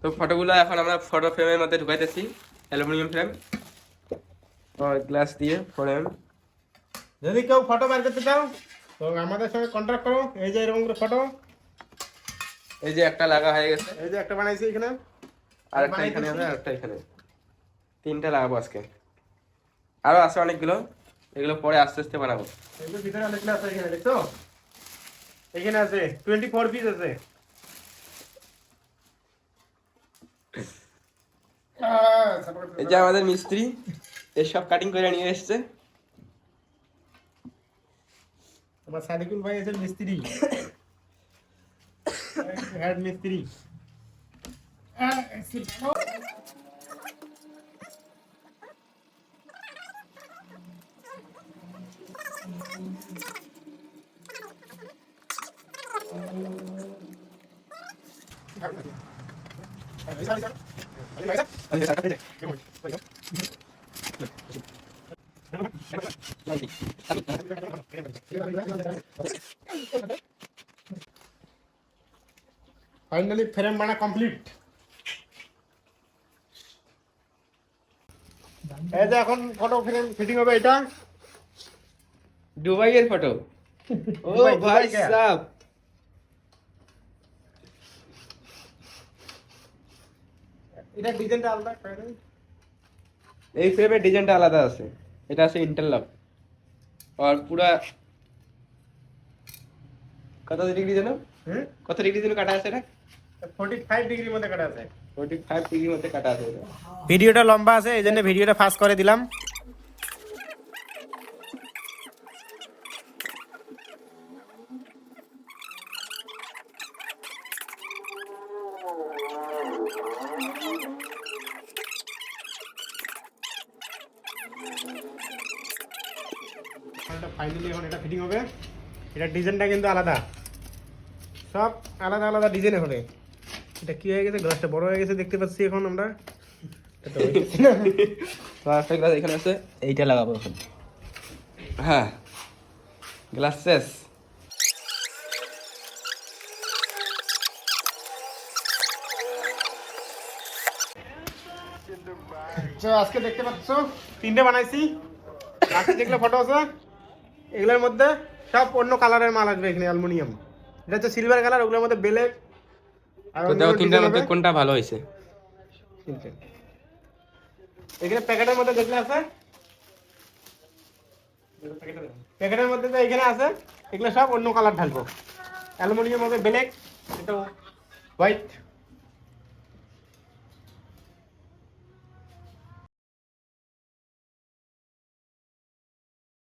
তো ফটোগুলো এখন আমরা ফটো ফ্রেমের মধ্যে ঢুকাইতেছি, অ্যালুমিনিয়াম ফ্রেম আর গ্লাস দিয়ে ফ্রেম। যদি কেউ ফটো বের করতে চাও তো আমাদের সঙ্গে কন্ট্যাক্ট করো। এই যে এরকম করে ফটো, এই যে একটা লাগা হয়ে গেছে, এই যে একটা বানাইছি এখানে, আর একটা এখানে হবে, আর একটা এখানে, তিনটা লাগাবো আজকে। আরো আছে অনেকগুলো, এগুলো পরে আস্তে আস্তে বানাবো। এগুলো ভিতরে অনেকগুলো আছে। এখানে দেখছো, এখানে আছে 24 পিস আছে। এই যে আমাদের মিস্ত্রি এসব কাটিং করে নিয়ে এসছে। আমার সাদিকুল ভাই আছে মিস্ত্রি, হেড মিস্ত্রি। ফাইনালি ফ্রেম বানা কমপ্লিট। এই যে এখন ফটো ফ্রেম ফিটিং হবে। এটা দুবাইয়ের ফটো। ও ভাই সাব, এটা ডিজাইনটা আলাদা। এই ফ্রেমের ডিজাইনটা আলাদা আছে, এটা আছে ইন্টারলক। আর পুরা কত ডিগ্রি যেন, কত ডিগ্রি যেন কাটা আছে এটা? 45 ডিগ্রির মধ্যে কাটা আছে। 45 ডিগ্রির মধ্যে কাটা আছে এটা। ভিডিওটা লম্বা আছে, এই জন্য ভিডিওটা ফাস্ট করে দিলাম। ফাইনালি এখন এটা ফিটিং হবে। এটা ডিজাইনটা কিন্তু আলাদা, সব আলাদা আলাদা ডিজাইনে হবে। এটা কি হয়ে গেছে, গ্লাসটা বড় হয়ে গেছে দেখতে পাচ্ছি এখন আমরা। এটা হইছে না। তো একটা গ্লাস এখানে আছে, এইটা লাগাবো এখন। হ্যাঁ, গ্লাস শেষ। আজকে দেখতে পাচ্ছ তিনটে বানাইছি। আজকে যেগুলো ফটো আছে এগুলোর মধ্যে সব অন্য কালারের মাল আসবে। এখানে অ্যালুমিনিয়াম, এটা হচ্ছে সিলভার কালার, ওগুলোর মধ্যে ব্ল্যাক। আর তো দেখো তিনটার মধ্যে কোনটা ভালো হয়েছে। এখানে প্যাকেটের মধ্যে যেগুলো আছে, প্যাকেটের মধ্যে তো এখানে আছে, এগুলো সব অন্য কালার ঢালবো। অ্যালুমিনিয়াম হবে ব্ল্যাক, এটা হোয়াইট।